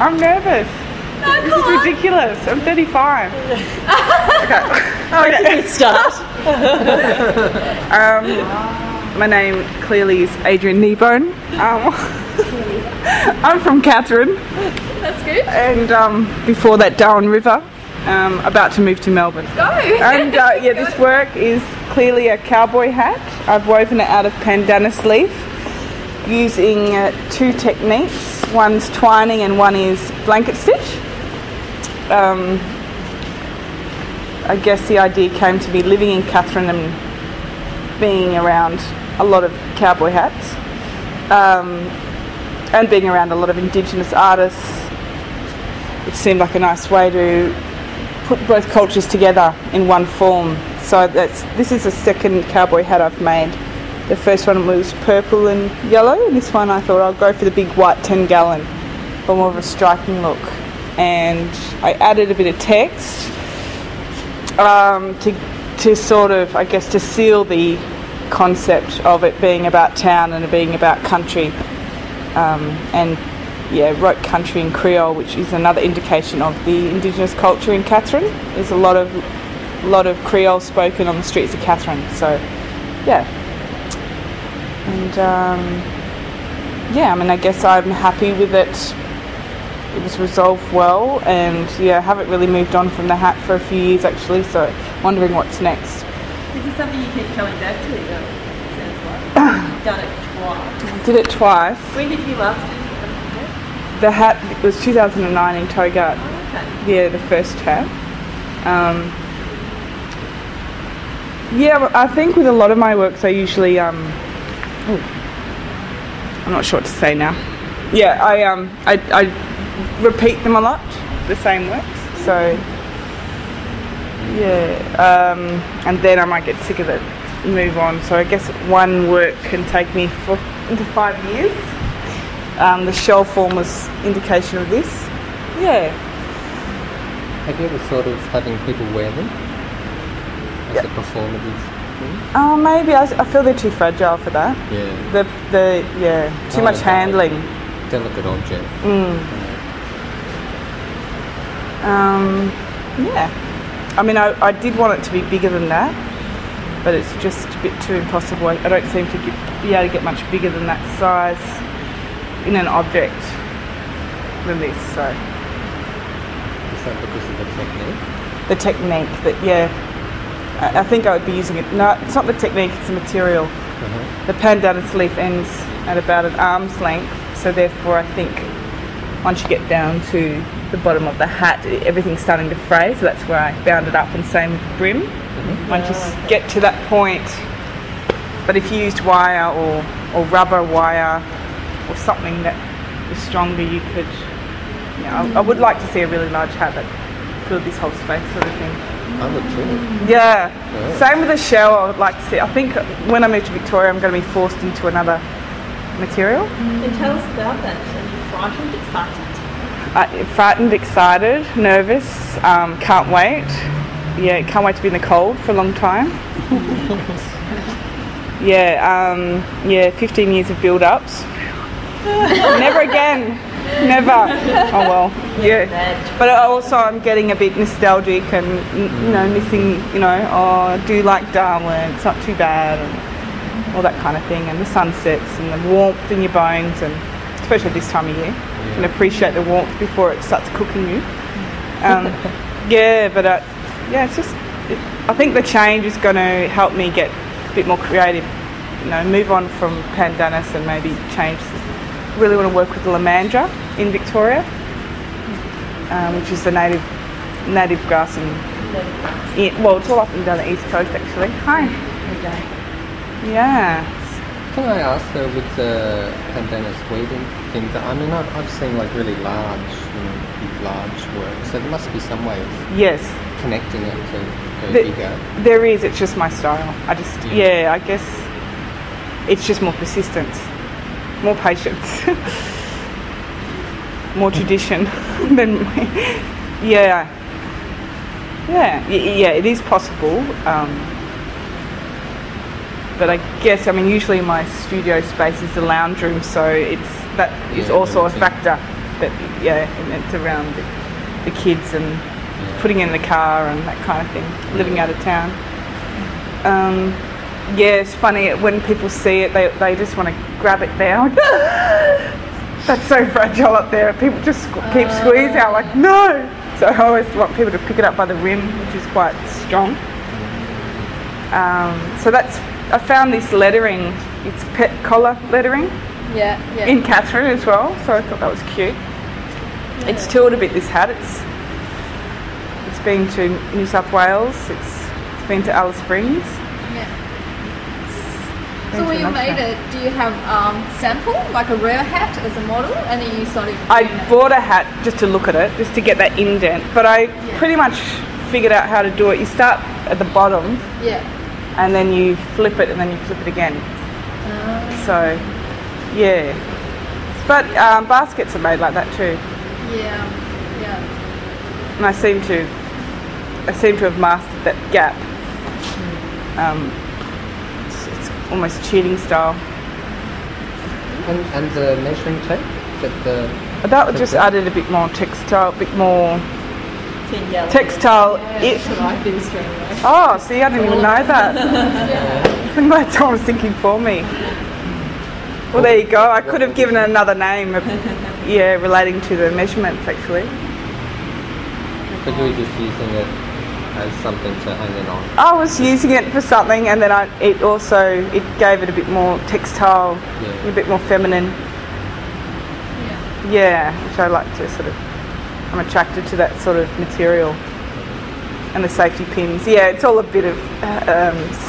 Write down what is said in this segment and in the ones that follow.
I'm nervous. No, This is ridiculous. I'm 35. Okay. That's a good start. My name clearly is Adrienne K. I'm from Katherine. That's good. And before that, Darwin River. About to move to Melbourne. Go! And this work is clearly a cowboy hat. I've woven it out of pandanus leaf using 2 techniques. One's twining and one is blanket stitch. I guess the idea came to me living in Katherine and being around a lot of cowboy hats and being around a lot of Indigenous artists. It seemed like a nice way to put both cultures together in one form. So this is the second cowboy hat I've made. The first one was purple and yellow, and this one I thought I'll go for the big white 10-gallon for more of a striking look. And I added a bit of text to sort of, I guess, to seal the concept of it being about town and it being about country. Wrote country in Creole, which is another indication of the Indigenous culture in Katherine. There's a lot of Creole spoken on the streets of Katherine. So, yeah. And I guess I'm happy with it. It was resolved well, and I haven't really moved on from the hat for a few years actually. So, wondering what's next. Is this something you keep coming back to? Though? Sounds like you've done it twice. Did it twice. When did you last do it? The hat was 2009 in Togart. Oh, okay. Yeah, the first hat. I think with a lot of my works I usually I'm not sure what to say now. Yeah, I repeat them a lot, the same works. So and then I might get sick of it and move on. So I guess one work can take me into 5 years. The shell form was indication of this. Yeah. Have you ever thought of having people wear them as a performative thing? Maybe. I feel they're too fragile for that. Yeah. Too much handling. Delicate object. I mean, I did want it to be bigger than that, but it's just a bit too impossible. I don't seem to be able to get much bigger than that size in an object than this. So. Is that because of the technique? The technique, I think I would be using it. No, it's not the technique, it's the material. The pandanus leaf ends at about an arm's length, so therefore I think once you get down to the bottom of the hat, everything's starting to fray, so that's where I bound it up, and same with the brim. Once you get to that point, but if you used wire or rubber wire or something that is stronger, you could, I would like to see a really large hat that filled this whole space sort of thing. I would too. Yeah. Same with the shell, I would like to see. I think when I move to Victoria, I'm going to be forced into another material. And tell us about that. Are you frightened, excited? Frightened, excited, nervous, can't wait. Yeah, can't wait to be in the cold for a long time. 15 years of build-ups. Never again. Never. Oh well. Yeah. But also I'm getting a bit nostalgic and missing. I do like Darwin. It's not too bad, and all that kind of thing. And the sunsets and the warmth in your bones, and especially this time of year, you can appreciate the warmth before it starts cooking you. It's just. I think the change is going to help me get a bit more creative. Move on from pandanus and maybe change. Really want to work with the lamandra in Victoria, which is the native grass it's all up and down the east coast actually. Hi. Okay. Yeah. Can I ask though, with the pandanus weaving thing, I've seen like really large work, so there must be some way of connecting it to go bigger. There is, it's just my style. I guess it's just more persistence. More patience, more tradition than it is possible, but I guess usually my studio space is the lounge room, so it's also a factor but yeah, and it's around the kids and putting in the car and that kind of thing, living out of town. Yeah, it's funny, when people see it, they just want to grab it down. That's so fragile up there. People just keep squeezing out like, no! So I always want people to pick it up by the rim, which is quite strong. So I found this lettering, it's pet collar lettering. Yeah. In Catherine as well, so I thought that was cute. Yeah. It's toured a bit, this hat. It's been to New South Wales, it's been to Alice Springs. Yeah. So when you made it, do you have sample, like a rare hat as a model, and then you sort of... I bought a hat just to look at it, just to get that indent, but I pretty much figured out how to do it. You start at the bottom, and then you flip it, and then you flip it again. So, yeah. But baskets are made like that too. Yeah. And I seem to have mastered that gap. It's almost cheating style. And the measuring tape? That just added a bit more textile, textile. Oh, see, I didn't even know that. I'm glad someone was thinking for me. Well, there you go. I could have given it another name, relating to the measurements actually. But you were just using it as something to hang it on. I was using it for something, and then it gave it a bit more textile, a bit more feminine. Yeah, which I like to I'm attracted to that sort of material. And the safety pins. Yeah, it's all a bit of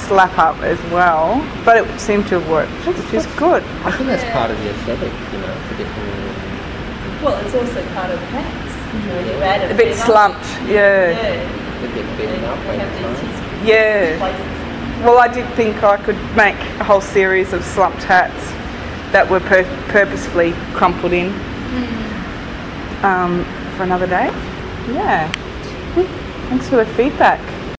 slap up as well, but it seemed to have worked, which is good. I think that's part of the aesthetic, for different... Well, it's also part of the pants. You add a bit slumped, A bit beaten up. Yeah. Well, I did think I could make a whole series of slumped hats that were purposefully crumpled in for another day. Yeah. Thanks for the feedback.